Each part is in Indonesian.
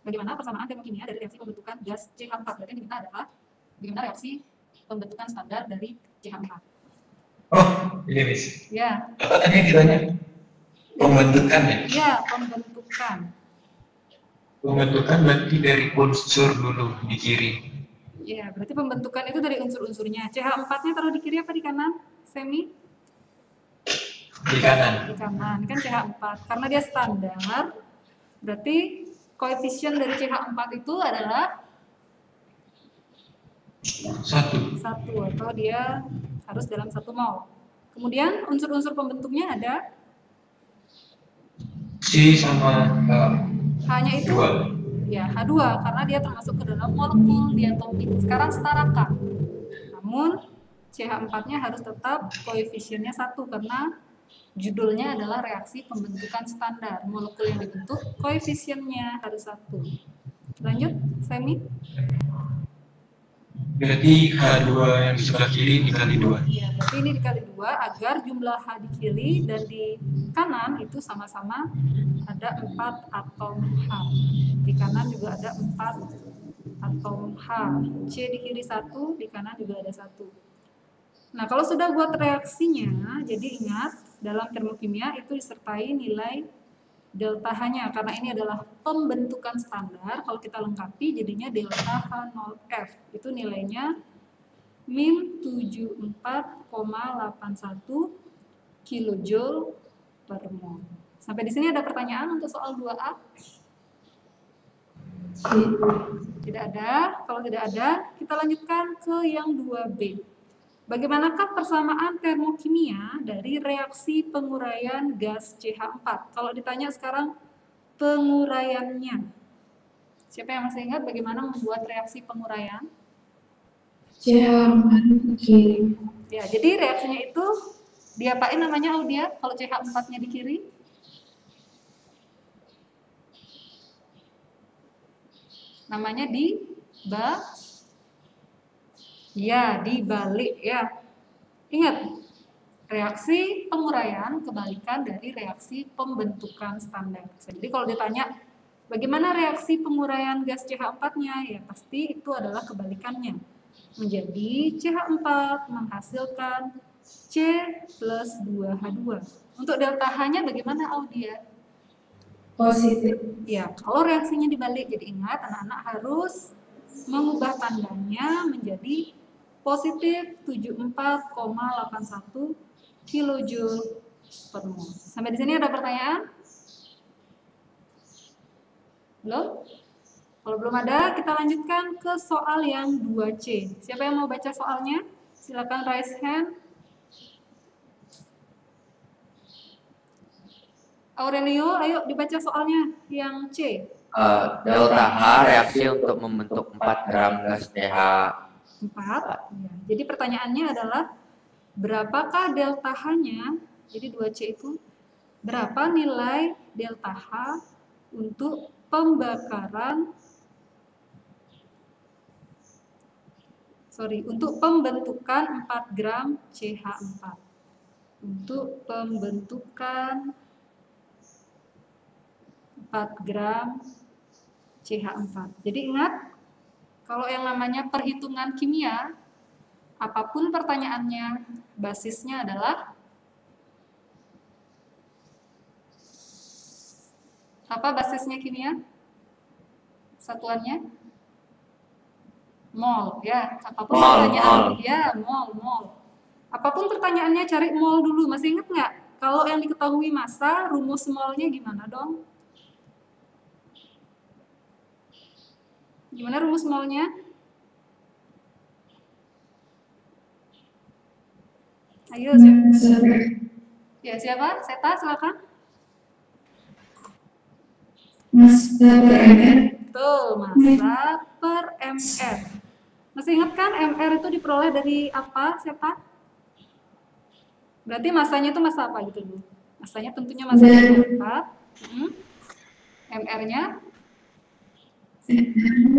bagaimana persamaan termokimia dari reaksi pembentukan gas CH4. Berarti yang diminta adalah bagaimana reaksi pembentukan standar dari CH4. Oh, ini Miss. Ya. Apa tadi yang ditanya? Pembentukan ya? Iya, pembentukan. Pembentukan berarti dari unsur dulu di kiri. Iya, berarti pembentukan itu dari unsur-unsurnya. CH4-nya taruh di kiri apa di kanan? Semi? Di kanan. Di kanan, kan CH4. Karena dia standar, berarti koefisien dari CH4 itu adalah 1 atau dia harus dalam 1 mol. Kemudian unsur-unsur pembentuknya ada C sama H-nya itu 2. Ya, H2 karena dia termasuk ke dalam molekul diatomik. Sekarang setarakan. Namun CH4-nya harus tetap koefisiennya 1 karena judulnya adalah reaksi pembentukan standar. Molekul yang dibentuk koefisiennya harus 1. Lanjut, Semi. Berarti H2 yang di sebelah kiri dikali 2. Iya, berarti ini dikali 2 agar jumlah H di kiri dan di kanan itu sama-sama ada 4 atom H. Di kanan juga ada 4 atom H. C di kiri 1, di kanan juga ada 1. Nah, kalau sudah buat reaksinya, jadi ingat dalam termokimia itu disertai nilai delta H-nya karena ini adalah pembentukan standar. Kalau kita lengkapi jadinya delta H0F. Itu nilainya min 74,81 kilojoule per mol. Sampai di sini ada pertanyaan untuk soal 2A? Tidak ada. Kalau tidak ada, kita lanjutkan ke yang 2B. Bagaimanakah persamaan termokimia dari reaksi penguraian gas CH4? Kalau ditanya sekarang penguraiannya. Siapa yang masih ingat bagaimana membuat reaksi penguraian? CH4 di kiri. Ya, jadi reaksinya itu diapain namanya Audia kalau CH4-nya di kiri? Namanya dibalik ya. Ingat, reaksi penguraian kebalikan dari reaksi pembentukan standar. Jadi kalau ditanya bagaimana reaksi penguraian gas CH4-nya, ya pasti itu adalah kebalikannya. Menjadi CH4 menghasilkan C plus 2H2. Untuk delta H-nya bagaimana Audia? Positif. Ya, kalau reaksinya dibalik, jadi ingat anak-anak harus mengubah tandanya menjadi positif 74,81 kilojoule per mol. Sampai di sini ada pertanyaan? Belum? Kalau belum ada, kita lanjutkan ke soal yang 2C. Siapa yang mau baca soalnya? Silakan raise hand. Aurelio, ayo dibaca soalnya yang C. Delta H reaksi untuk membentuk 4 gram gas CH4. 4. Ya. Jadi pertanyaannya adalah berapakah delta H-nya? Jadi 2C itu berapa nilai delta H untuk untuk pembentukan 4 gram CH4. Untuk pembentukan 4 gram CH4. Jadi ingat, kalau yang namanya perhitungan kimia, apapun pertanyaannya, basisnya adalah apa basisnya kimia? Satuannya? Mol, ya. Apapun pertanyaannya, ya, mol. Apapun pertanyaannya cari mol dulu. Masih ingat nggak? Kalau yang diketahui massa, rumus molnya gimana dong? Gimana rumus molnya? Ayo, siapa? Ya, siapa? Seta, silakan. Massa per mr. Betul, massa per mr. Masih ingat kan mr itu diperoleh dari apa, Seta? Berarti massanya itu massa apa gitu dulu? Massanya tentunya massa yang 4. mr-nya?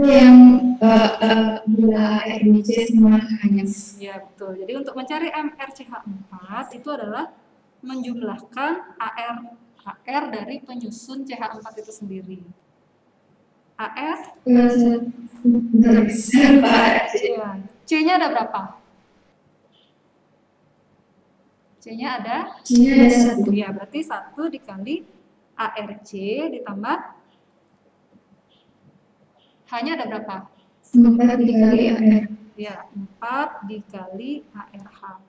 Yang gula RBC sama hanya. Ya, betul. Jadi untuk mencari mrCH4 itu adalah menjumlahkan AR dari penyusun CH4 itu sendiri. AS, Pak. ya. C-nya ada berapa? C-nya ada? C-nya ada 1. Ya, berarti 1 dikali ARC ditambah H-nya ada berapa? 4 dikali AR. Ya, 4 dikali ARH.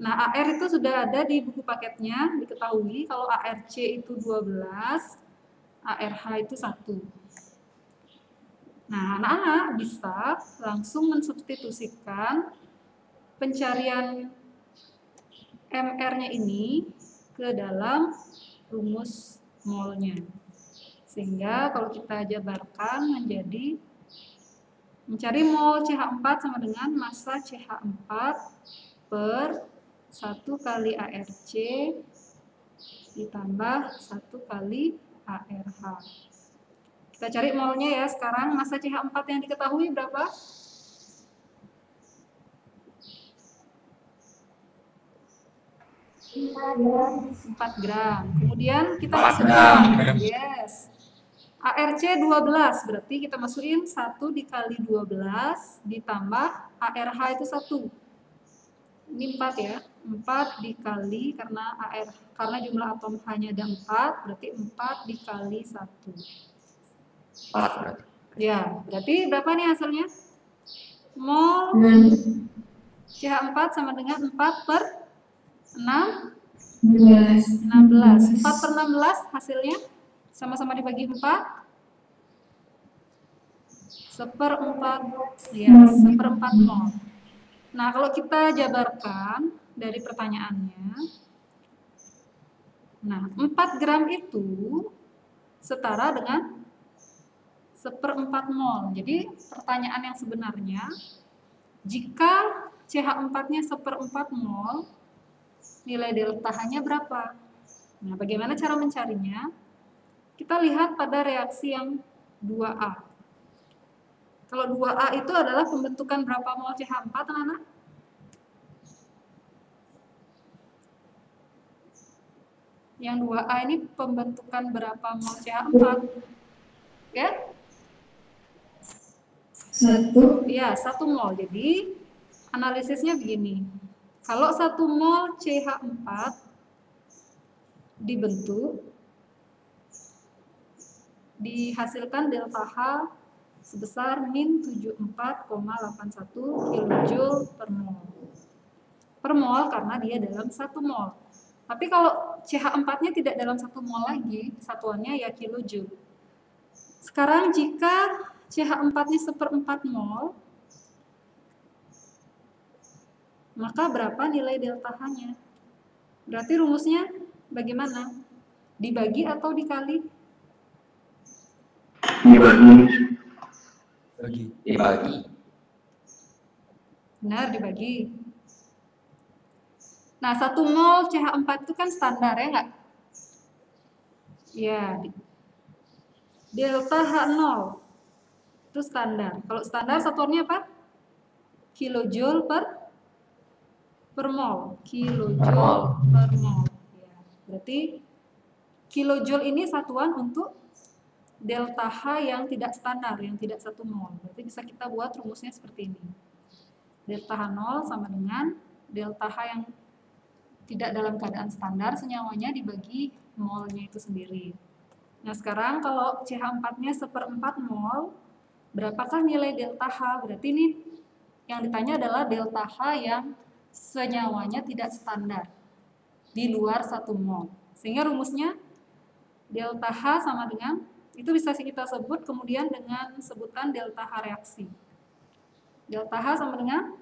Nah, AR itu sudah ada di buku paketnya, diketahui kalau ARC itu 12, ARH itu 1. Nah, anak-anak bisa langsung mensubstitusikan pencarian MR-nya ini ke dalam rumus molnya. Sehingga kalau kita jabarkan menjadi mencari mol CH4 sama dengan massa CH4 per 1 kali ARC ditambah 1 kali ARH. Kita cari molnya ya sekarang. Massa CH4 yang diketahui berapa? 4 gram. Kemudian kita 4 masukkan. gram. Yes. ARC 12, berarti kita masukin 1 dikali 12 ditambah ARH itu 1. Ini 4 ya. 4 dikali karena jumlah atom H-nya ada 4, berarti 4 dikali 1. 4 berarti. Ya, berarti berapa nih hasilnya? Mol 6. CH4 sama dengan 4 per 6, 16. 16. 4 per 16 hasilnya sama-sama dibagi 4. 1/4, ya, 1/4 mol. Nah, kalau kita jabarkan dari pertanyaannya, nah, 4 gram itu setara dengan 1/4 mol. Jadi, pertanyaan yang sebenarnya, jika CH4-nya 1/4 mol, nilai delta H-nya berapa? Nah, bagaimana cara mencarinya? Kita lihat pada reaksi yang 2A. Kalau 2A itu adalah pembentukan berapa mol CH4, anak-anak? Yang 2A ini pembentukan berapa mol CH4? Ya? 1. Ya, 1 mol. Jadi, analisisnya begini. Kalau 1 mol CH4 dibentuk, dihasilkan delta H sebesar min 74,81 kilojoule per mol. Per mol karena dia dalam 1 mol. Tapi kalau CH4-nya tidak dalam 1 mol lagi, satuannya ya kilojoule. Sekarang jika CH4-nya 1/4 mol, maka berapa nilai delta H-nya? Berarti rumusnya bagaimana? Dibagi atau dikali? Dibagi. Benar, dibagi. Nah, 1 mol CH4 itu kan standar ya nggak? Ya, delta H0 itu standar. Kalau standar satuannya apa? Kilojoule per mol. Kilojoule per mol. Ya, berarti kilojoule ini satuan untuk delta H yang tidak standar, yang tidak 1 mol. Berarti bisa kita buat rumusnya seperti ini. Delta H0 sama dengan delta H yang tidak dalam keadaan standar, senyawanya dibagi molnya itu sendiri. Nah, sekarang kalau CH4-nya 1/4 mol, berapakah nilai delta H? Berarti ini yang ditanya adalah delta H yang senyawanya tidak standar, di luar 1 mol. Sehingga rumusnya delta H sama dengan, itu bisa kita sebut kemudian dengan sebutan delta H reaksi. Delta H sama dengan,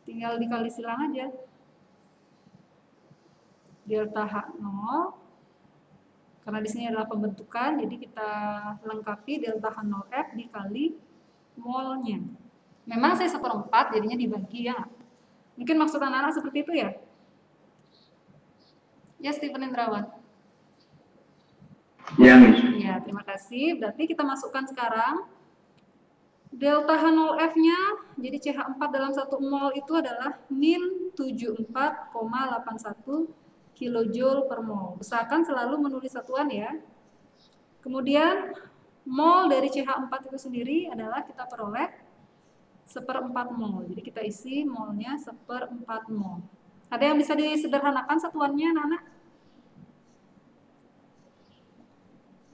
tinggal dikali silang aja. Delta H0, karena di sini adalah pembentukan, jadi kita lengkapi delta H0F dikali molnya. Memang saya 1/4, jadinya dibagi ya. Mungkin maksud anak-anak seperti itu ya? Ya, Stephen Indrawan. Ya, Miss. Ya, terima kasih. Berarti kita masukkan sekarang delta H0F-nya, jadi CH4 dalam 1 mol itu adalah min 74,81 kilojoule per mol. Usahakan selalu menulis satuan ya. Kemudian mol dari CH4 itu sendiri adalah kita peroleh 1/4 mol. Jadi kita isi molnya 1/4 mol. Ada yang bisa disederhanakan satuannya, Nana?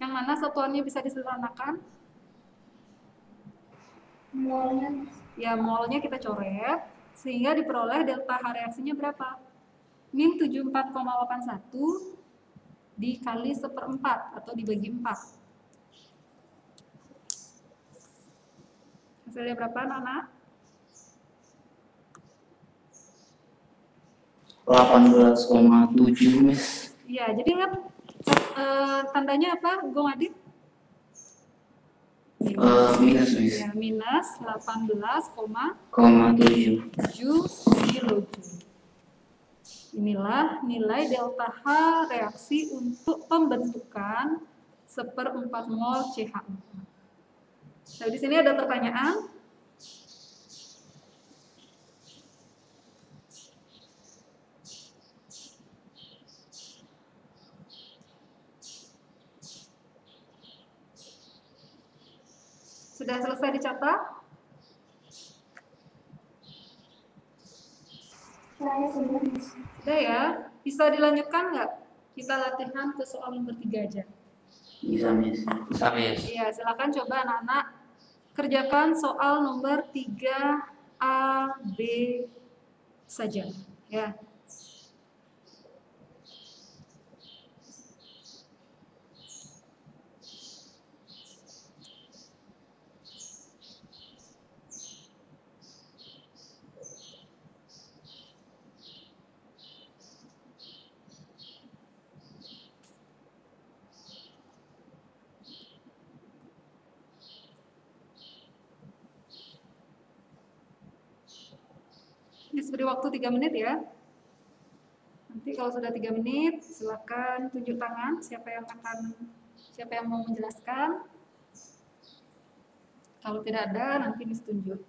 Yang mana satuannya bisa disederhanakan? Molnya. Ya, molnya kita coret, sehingga diperoleh delta H reaksinya berapa? Min 74,81 dikali 1/4 atau dibagi 4. Hasilnya berapa, Nana? 18,7, Miss. Iya, jadi lihat tandanya apa, Gong Adit? Minus, Miss. Ya, minus 18,7 kilojoule. Inilah nilai delta H reaksi untuk pembentukan 1/4 mol CH4. Nah, di sini ada pertanyaan. Sudah selesai dicatat? Saya sudah. Sudah ya? Bisa dilanjutkan nggak? Kita latihan ke soal nomor 3 aja. Bisa, Miss. Bisa, Miss. Iya, silakan coba anak-anak kerjakan soal nomor 3A, B saja. Ya. Beri waktu 3 menit ya. Nanti kalau sudah 3 menit, silakan tunjuk tangan siapa yang mau menjelaskan. Kalau tidak ada, nanti Miss tunjuk.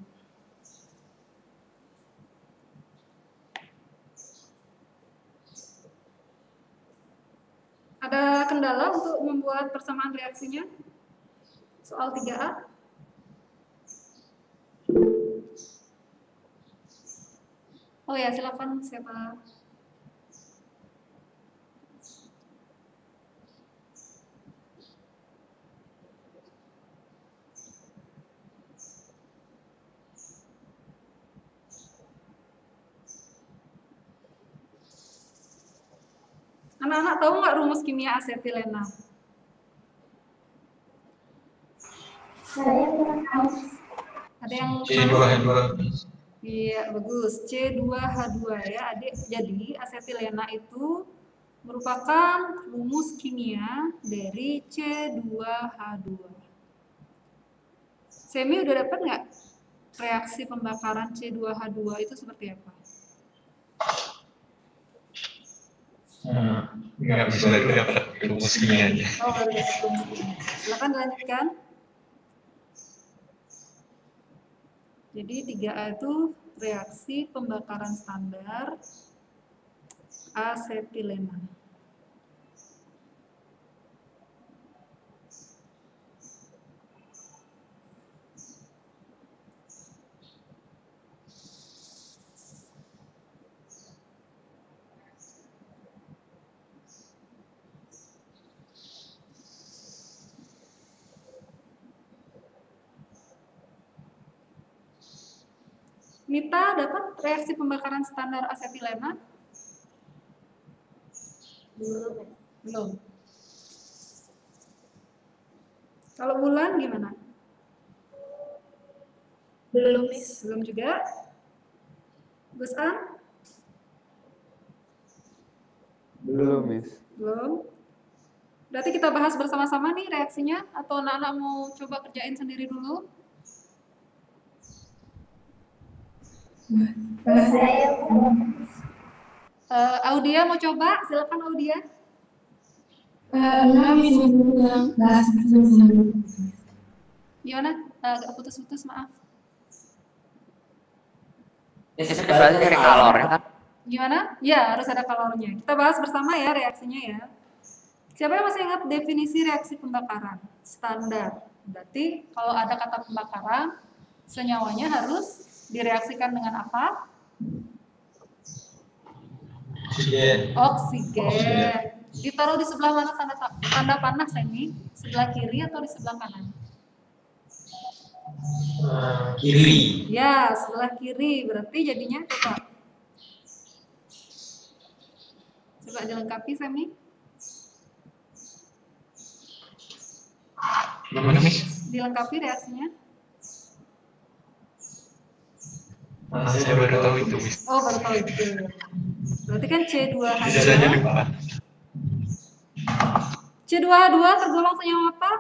Ada kendala untuk membuat persamaan reaksinya? Soal 3A. Oh ya, silakan siapa? Anak-anak tahu nggak rumus kimia asetilena? Saya kurang tahu. Ada yang C2H2. Iya, bagus. C2H2 ya, Adik. Jadi, asetilena itu merupakan rumus kimia dari C2H2. Semi udah dapat nggak reaksi pembakaran C2H2 itu seperti apa? Nggak bisa lagi dapat rumus kimianya. Oh, baru dapat rumus kimia. Silakan dilanjutkan. Jadi 3A itu reaksi pembakaran standar asetilena. Mita dapat reaksi pembakaran standar asetilena? Belum. Kalau Bulan gimana? Belum, Miss. Belum juga. Gus An? Belum, Miss. Belum. Berarti kita bahas bersama-sama nih reaksinya, atau anak-anak mau coba kerjain sendiri dulu? Saya Audia mau coba? Silakan Audia. enggak, Miss. Bahas dulu. Gimana? Agak putus-putus, maaf. Ini berarti dari kalornya kan? Gimana? Ya, harus ada kalornya. Kita bahas bersama ya reaksinya ya. Siapa yang masih ingat definisi reaksi pembakaran? Standar. Berarti kalau ada kata pembakaran, senyawanya harus direaksikan dengan apa? Oksigen. Oksigen. Ditaruh di sebelah mana tanda panah ini? Sebelah kiri atau di sebelah kanan? Kiri. Ya, sebelah kiri. Berarti jadinya coba. Coba dilengkapi, Semi. Gimana, Miss? Dilengkapi reaksinya. Saya baru tahu itu, Miss. Oh, baru tahu itu. Berarti kan C2H2. Biasanya lupa. C2H2 tergolong senyawa apa?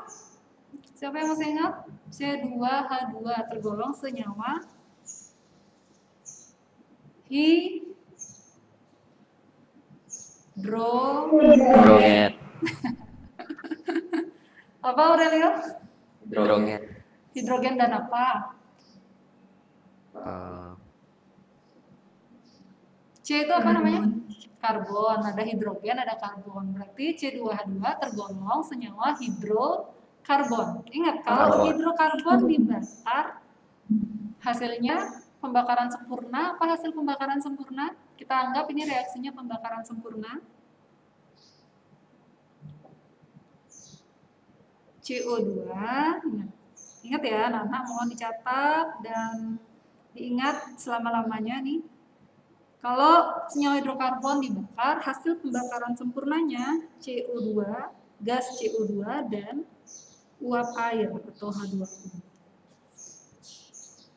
Siapa yang masih ingat? C2H2 tergolong senyawa Hidrogen. Apa, Aurelio? Hidrogen. Hidrogen dan apa? C itu apa namanya? Karbon. Ada hidrogen, ada karbon. Berarti C2H2 tergolong senyawa hidrokarbon. Ingat, kalau hidrokarbon dibakar, hasilnya pembakaran sempurna. Apa hasil pembakaran sempurna? Kita anggap ini reaksinya pembakaran sempurna. CO2. Ingat ya, anak-anak mohon dicatat dan diingat selama-lamanya nih. Kalau senyawa hidrokarbon dibakar, hasil pembakaran sempurnanya CO2, gas CO2 dan uap air atau H2O.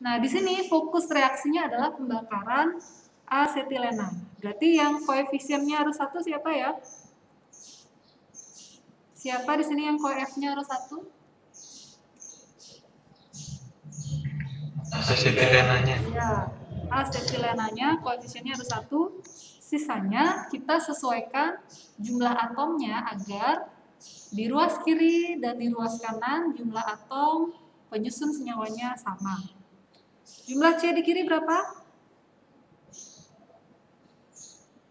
Nah, di sini fokus reaksinya adalah pembakaran asetilena. Berarti yang koefisiennya harus 1 siapa ya? Siapa di sini yang koef-nya harus 1? Asetilenanya. Ya, asetilenanya koefisiennya harus 1. Sisanya kita sesuaikan jumlah atomnya agar di ruas kiri dan di ruas kanan jumlah atom penyusun senyawanya sama. Jumlah C di kiri berapa?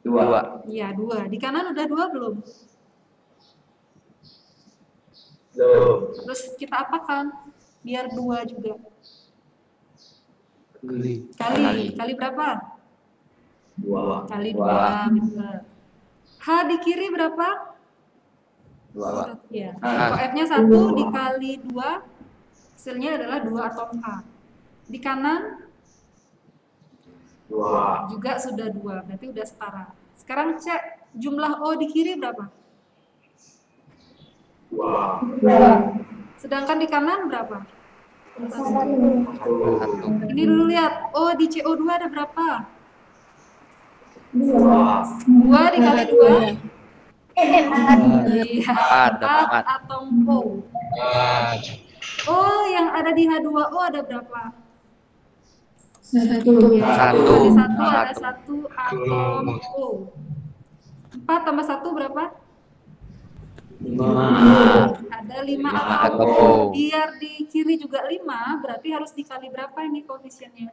2. Iya, 2. Di kanan udah 2 belum? Terus kita apakan? Biar 2 juga. Kali berapa? 2. Kali 2. Benar. H di kiri berapa? 2. Ya. Koefnya 1 dikali 2, hasilnya adalah 2 atom H. Di kanan 2. juga sudah 2, berarti udah setara. Sekarang cek jumlah O di kiri berapa? 2. Sedangkan di kanan berapa? 1. 1. Ini dulu lihat, O di CO2 ada berapa? 2. 2 dikali 2? Iya, 4 4. atom O. O yang ada di H2O ada berapa? 1. Ya, 1. dikali 1 ada 1 atom O. 4 tambah 1 berapa? 5. Ada 5 atom atom O. O. Biar di kiri juga 5, berarti harus dikali berapa ini koefisiennya?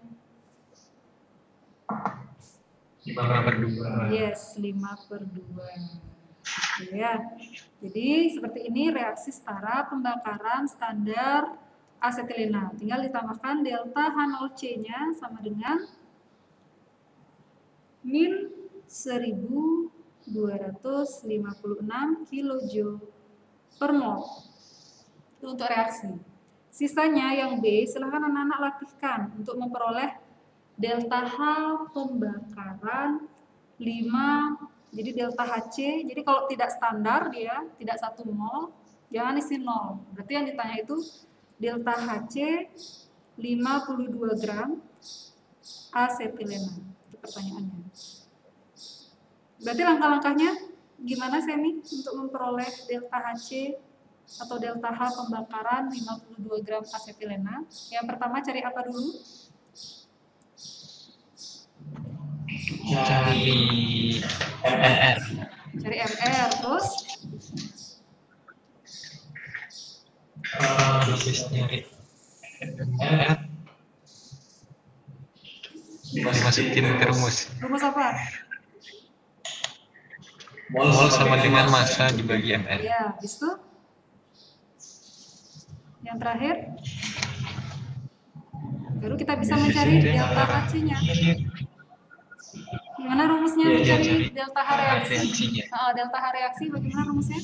5/2. Yes, 5/2. Gitu ya. Jadi seperti ini reaksi setara pembakaran standar asetilena. Tinggal ditambahkan delta H0C-nya sama dengan min 1256 kJ per mol. Itu untuk reaksi. Sisanya yang B, silahkan anak-anak latihkan untuk memperoleh delta H pembakaran 5. Jadi delta HC, jadi kalau tidak standar dia tidak 1 mol, jangan isi 0. Berarti yang ditanya itu delta HC 52 gram asetilena. Itu pertanyaannya. Berarti langkah-langkahnya gimana Semi untuk memperoleh delta HC atau delta H pembakaran 52 gram asetilena? Yang pertama cari apa dulu? Cari MR. Cari MR, terus Habis nyari MR, dimasukin ke rumus. rumus apa? Mol sama dengan massa dibagi ml. Ya, habis itu yang terakhir baru kita bisa mencari delta HC-nya. Gimana rumusnya mencari delta H reaksi? Reaksinya. Delta H reaksi bagaimana rumusnya?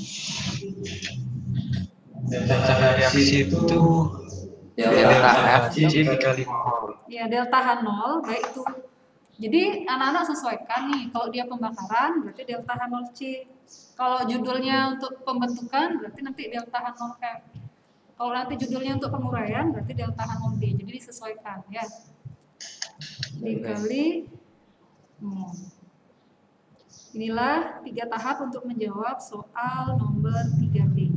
Delta reaksi itu Delta F. C dikali mol. Ya, delta H0 baik itu. Jadi anak-anak sesuaikan nih, kalau dia pembakaran berarti delta H0C. Kalau judulnya untuk pembentukan berarti nanti delta H0F. Kalau nanti judulnya untuk penguraian berarti delta H0D. Jadi disesuaikan ya. Dikali Inilah 3 tahap untuk menjawab soal nomor 3B.